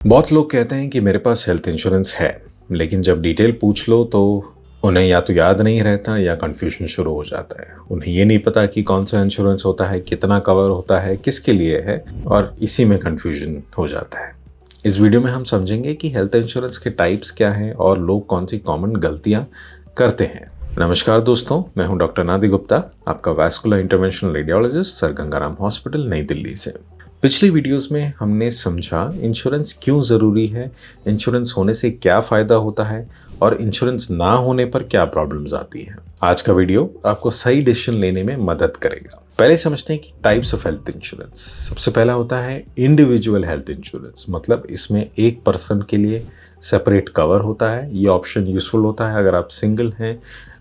बहुत लोग कहते हैं कि मेरे पास हेल्थ इंश्योरेंस है, लेकिन जब डिटेल पूछ लो तो उन्हें या तो याद नहीं रहता या कन्फ्यूजन शुरू हो जाता है। उन्हें ये नहीं पता कि कौन सा इंश्योरेंस होता है, कितना कवर होता है, किसके लिए है, और इसी में कन्फ्यूजन हो जाता है। इस वीडियो में हम समझेंगे कि हेल्थ इंश्योरेंस के टाइप्स क्या हैं और लोग कौन सी कॉमन गलतियां करते हैं। नमस्कार दोस्तों, मैं हूं डॉक्टर नादी गुप्ता, आपका vascular interventional radiologist, sir Gangaram hospital, नई दिल्ली से। पिछली वीडियोस में हमने समझा इंश्योरेंस क्यों ज़रूरी है, इंश्योरेंस होने से क्या फ़ायदा होता है और इंश्योरेंस ना होने पर क्या प्रॉब्लम्स आती हैं। आज का वीडियो आपको सही डिसीजन लेने में मदद करेगा। पहले समझते हैं कि टाइप्स ऑफ हेल्थ इंश्योरेंस। सबसे पहला होता है इंडिविजुअल हेल्थ इंश्योरेंस, मतलब इसमें एक पर्सन के लिए सेपरेट कवर होता है। ये ऑप्शन यूजफुल होता है अगर आप सिंगल हैं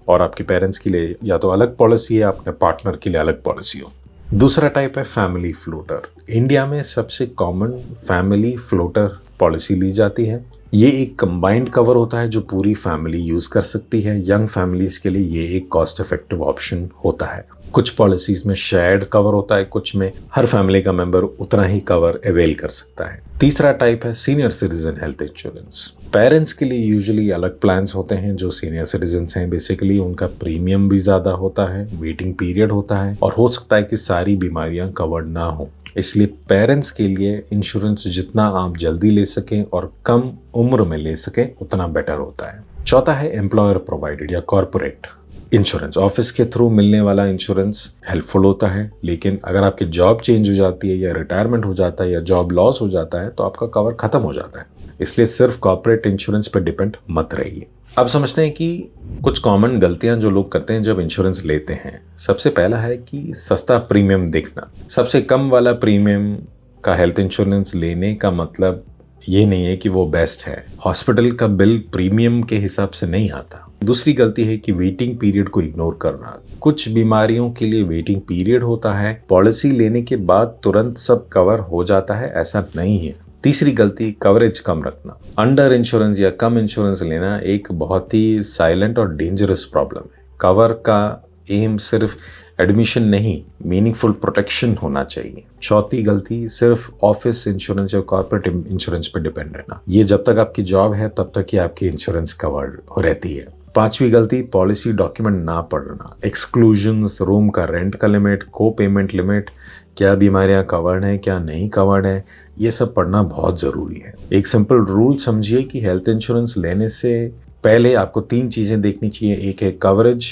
और आपके पेरेंट्स के लिए या तो अलग पॉलिसी है, अपने पार्टनर के लिए अलग पॉलिसी हो। दूसरा टाइप है फैमिली फ्लोटर। इंडिया में सबसे कॉमन फैमिली फ्लोटर पॉलिसी ली जाती है। ये एक कंबाइंड कवर होता है जो पूरी फैमिली यूज कर सकती है। यंग फैमिलीज के लिए ये एक कॉस्ट इफेक्टिव ऑप्शन होता है। कुछ पॉलिसीज में शेयर्ड कवर होता है, कुछ में हर फैमिली का मेंबर उतना ही कवर अवेल कर सकता है। तीसरा टाइप है senior citizen health insurance. Parents के लिए यूजुअली अलग प्लान्स होते हैं। जो सीनियर सिटीजन्स हैं बेसिकली उनका प्रीमियम भी ज़्यादा होता है, वेटिंग पीरियड होता है और हो सकता है कि सारी बीमारियां कवर्ड ना हो। इसलिए पेरेंट्स के लिए इंश्योरेंस जितना आप जल्दी ले सकें और कम उम्र में ले सकें उतना बेटर होता है। चौथा है एम्प्लॉयर प्रोवाइडेड या कॉर्पोरेट इंश्योरेंस। ऑफिस के थ्रू मिलने वाला इंश्योरेंस हेल्पफुल होता है, लेकिन अगर आपकी जॉब चेंज हो जाती है या रिटायरमेंट हो जाता है या जॉब लॉस हो जाता है तो आपका कवर खत्म हो जाता है। इसलिए सिर्फ कॉर्पोरेट इंश्योरेंस पर डिपेंड मत रहिए। अब समझते हैं कि कुछ कॉमन गलतियां जो लोग करते हैं जब इंश्योरेंस लेते हैं। सबसे पहला है कि सस्ता प्रीमियम देखना। सबसे कम वाला प्रीमियम का हेल्थ इंश्योरेंस लेने का मतलब ये नहीं है कि वो बेस्ट है। हॉस्पिटल का बिल प्रीमियम के हिसाब से नहीं आता। दूसरी गलती है कि वेटिंग पीरियड को इग्नोर करना। कुछ बीमारियों के लिए वेटिंग पीरियड होता है। पॉलिसी लेने के बाद तुरंत सब कवर हो जाता है, ऐसा नहीं है। तीसरी गलती, कवरेज कम रखना। अंडर इंश्योरेंस या कम इंश्योरेंस लेना एक बहुत ही साइलेंट और डेंजरस प्रॉब्लम है। कवर का एम सिर्फ एडमिशन नहीं, मीनिंगफुल प्रोटेक्शन होना चाहिए। चौथी गलती, सिर्फ ऑफिस इंश्योरेंस या कॉर्पोरेट इंश्योरेंस पर डिपेंड रहना। ये जब तक आपकी जॉब है तब तक ही आपकी इंश्योरेंस कवर्ड रहती है। पांचवी गलती, पॉलिसी डॉक्यूमेंट ना पढ़ना। एक्सक्लूजन्स, रूम का रेंट का लिमिट, को पेमेंट लिमिट, क्या बीमारियां कवर्ड हैं, क्या नहीं कवर्ड है, ये सब पढ़ना बहुत ज़रूरी है। एक सिंपल रूल समझिए कि हेल्थ इंश्योरेंस लेने से पहले आपको 3 चीज़ें देखनी चाहिए। एक है कवरेज,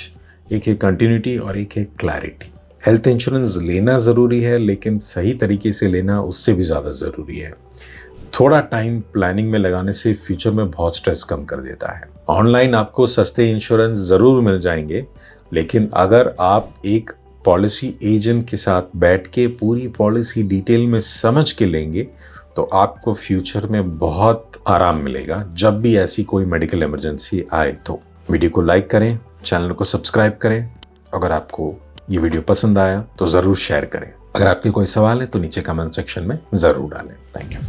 एक है कंटिन्यूटी और एक है क्लैरिटी। हेल्थ इंश्योरेंस लेना ज़रूरी है, लेकिन सही तरीके से लेना उससे भी ज़्यादा ज़रूरी है। थोड़ा टाइम प्लानिंग में लगाने से फ्यूचर में बहुत स्ट्रेस कम कर देता है। ऑनलाइन आपको सस्ते इंश्योरेंस ज़रूर मिल जाएंगे, लेकिन अगर आप एक पॉलिसी एजेंट के साथ बैठ के पूरी पॉलिसी डिटेल में समझ के लेंगे तो आपको फ्यूचर में बहुत आराम मिलेगा जब भी ऐसी कोई मेडिकल इमरजेंसी आए। तो वीडियो को लाइक करें, चैनल को सब्सक्राइब करें। अगर आपको ये वीडियो पसंद आया तो ज़रूर शेयर करें। अगर आपके कोई सवाल है तो नीचे कमेंट सेक्शन में ज़रूर डालें। Thank you.